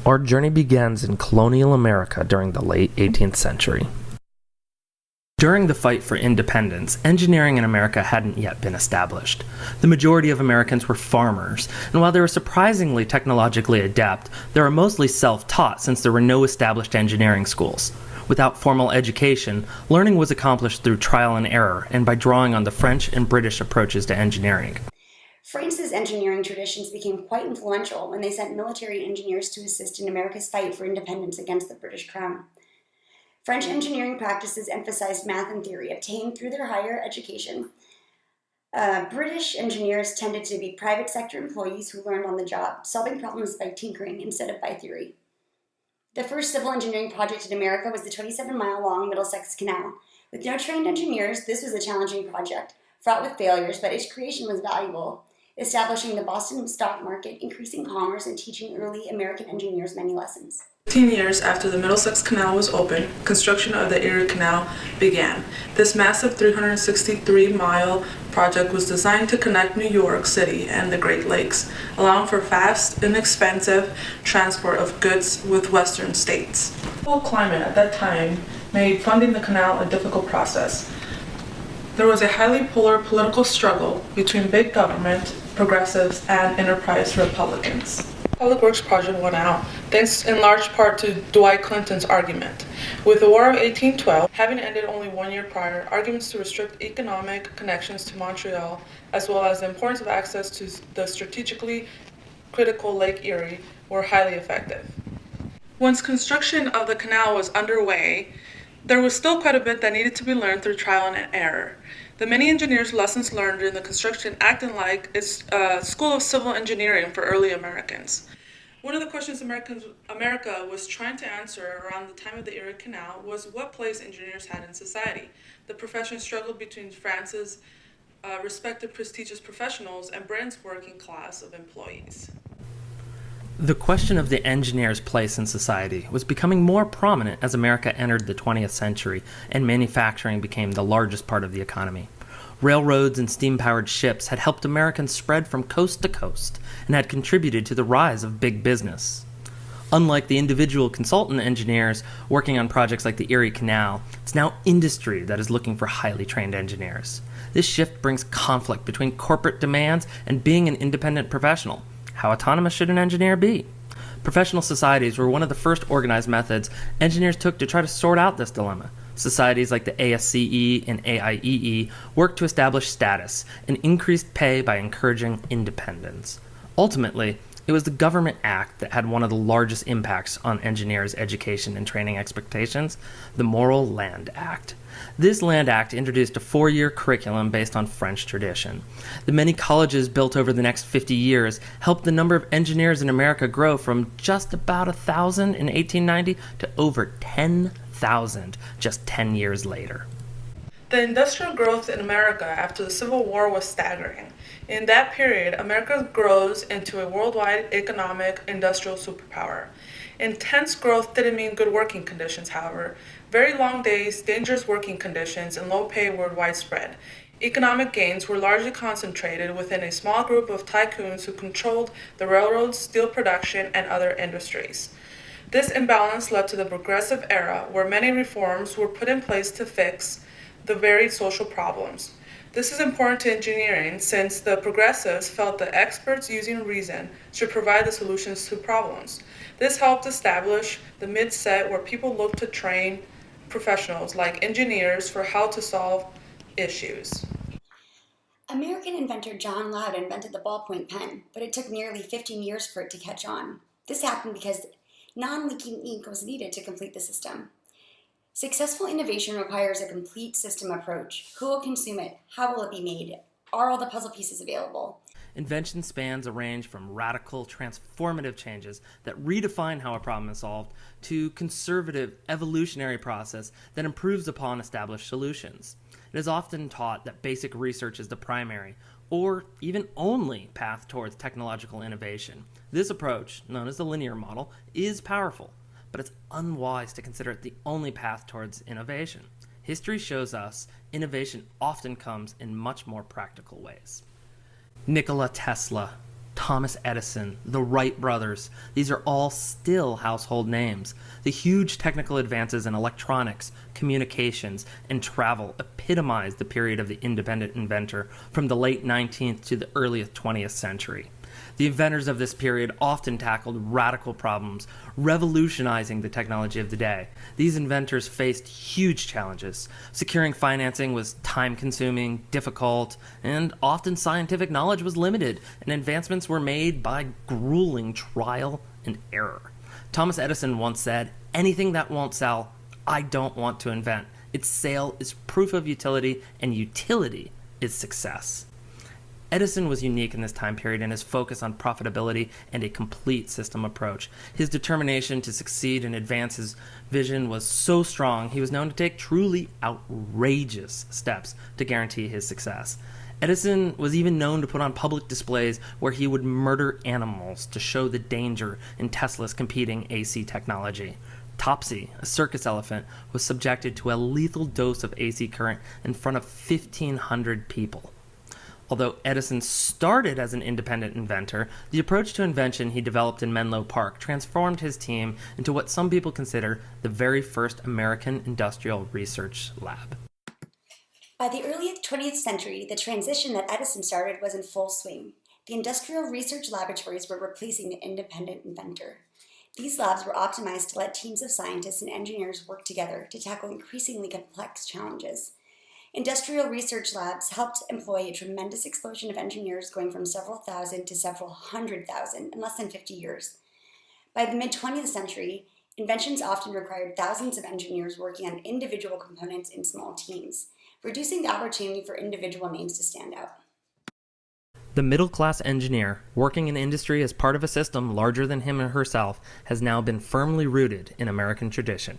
Our journey begins in colonial America during the late 18th century. During the fight for independence, engineering in America hadn't yet been established. The majority of Americans were farmers, and while they were surprisingly technologically adept, they were mostly self-taught since there were no established engineering schools. Without formal education, learning was accomplished through trial and error and by drawing on the French and British approaches to engineering. France's engineering traditions became quite influential when they sent military engineers to assist in America's fight for independence against the British Crown. French engineering practices emphasized math and theory obtained through their higher education. British engineers tended to be private sector employees who learned on the job, solving problems by tinkering instead of by theory. The first civil engineering project in America was the 27-mile-long Middlesex Canal. With no trained engineers, this was a challenging project, fraught with failures, but its creation was valuable, establishing the Boston stock market, increasing commerce, and teaching early American engineers many lessons. 15 years after the Middlesex Canal was opened, construction of the Erie Canal began. This massive 363-mile project was designed to connect New York City and the Great Lakes, allowing for fast, inexpensive transport of goods with western states. The political climate at that time made funding the canal a difficult process. There was a highly polar political struggle between big government, progressives, and enterprise Republicans. The Public Works project won out, thanks in large part to Dwight Clinton's argument. With the War of 1812 having ended only 1 year prior, arguments to restrict economic connections to Montreal, as well as the importance of access to the strategically critical Lake Erie, were highly effective. Once construction of the canal was underway, there was still quite a bit that needed to be learned through trial and error. The many engineers' lessons learned during the construction acted like a school of civil engineering for early Americans. One of the questions America was trying to answer around the time of the Erie Canal was what place engineers had in society. The profession struggled between France's respected prestigious professionals and Britain's working class of employees. The question of the engineer's place in society was becoming more prominent as America entered the 20th century and manufacturing became the largest part of the economy. Railroads and steam-powered ships had helped Americans spread from coast to coast and had contributed to the rise of big business. Unlike the individual consultant engineers working on projects like the Erie Canal, it's now industry that is looking for highly trained engineers. This shift brings conflict between corporate demands and being an independent professional. How autonomous should an engineer be? Professional societies were one of the first organized methods engineers took to try to sort out this dilemma. Societies like the ASCE and AIEE worked to establish status and increased pay by encouraging independence. Ultimately, it was the Government Act that had one of the largest impacts on engineers' education and training expectations, the Morrill Land Act. This Land Act introduced a 4-year curriculum based on French tradition. The many colleges built over the next 50 years helped the number of engineers in America grow from just about 1,000 in 1890 to over 10,000 just 10 years later. The industrial growth in America after the Civil War was staggering. In that period, America grows into a worldwide economic industrial superpower. Intense growth didn't mean good working conditions, however. Very long days, dangerous working conditions, and low pay were widespread. Economic gains were largely concentrated within a small group of tycoons who controlled the railroads, steel production, and other industries. This imbalance led to the Progressive Era, where many reforms were put in place to fix the varied social problems. This is important to engineering since the progressives felt that experts using reason should provide the solutions to problems. This helped establish the mid-set where people looked to train professionals like engineers for how to solve issues. American inventor John Loud invented the ballpoint pen, but it took nearly 15 years for it to catch on. This happened because non-leaking ink was needed to complete the system. Successful innovation requires a complete system approach. Who will consume it? How will it be made? Are all the puzzle pieces available? Invention spans a range from radical, transformative changes that redefine how a problem is solved to conservative, evolutionary process that improves upon established solutions. It is often taught that basic research is the primary, or even only path towards technological innovation. This approach, known as the linear model, is powerful, but it's unwise to consider it the only path towards innovation. History shows us innovation often comes in much more practical ways. Nikola Tesla, Thomas Edison, the Wright brothers. These are all still household names. The huge technical advances in electronics, communications, and travel epitomize the period of the independent inventor from the late 19th to the early 20th century. The inventors of this period often tackled radical problems, revolutionizing the technology of the day. These inventors faced huge challenges. Securing financing was time-consuming, difficult, and often scientific knowledge was limited, and advancements were made by grueling trial and error. Thomas Edison once said, "Anything that won't sell, I don't want to invent. Its sale is proof of utility, and utility is success." Edison was unique in this time period in his focus on profitability and a complete system approach. His determination to succeed and advance his vision was so strong, he was known to take truly outrageous steps to guarantee his success. Edison was even known to put on public displays where he would murder animals to show the danger in Tesla's competing AC technology. Topsy, a circus elephant, was subjected to a lethal dose of AC current in front of 1,500 people. Although Edison started as an independent inventor, the approach to invention he developed in Menlo Park transformed his team into what some people consider the very first American industrial research lab. By the early 20th century, the transition that Edison started was in full swing. The industrial research laboratories were replacing the independent inventor. These labs were optimized to let teams of scientists and engineers work together to tackle increasingly complex challenges. Industrial research labs helped employ a tremendous explosion of engineers going from several thousand to several 100,000 in less than 50 years. By the mid-20th century, inventions often required thousands of engineers working on individual components in small teams, reducing the opportunity for individual names to stand out. The middle-class engineer, working in industry as part of a system larger than him or herself, has now been firmly rooted in American tradition.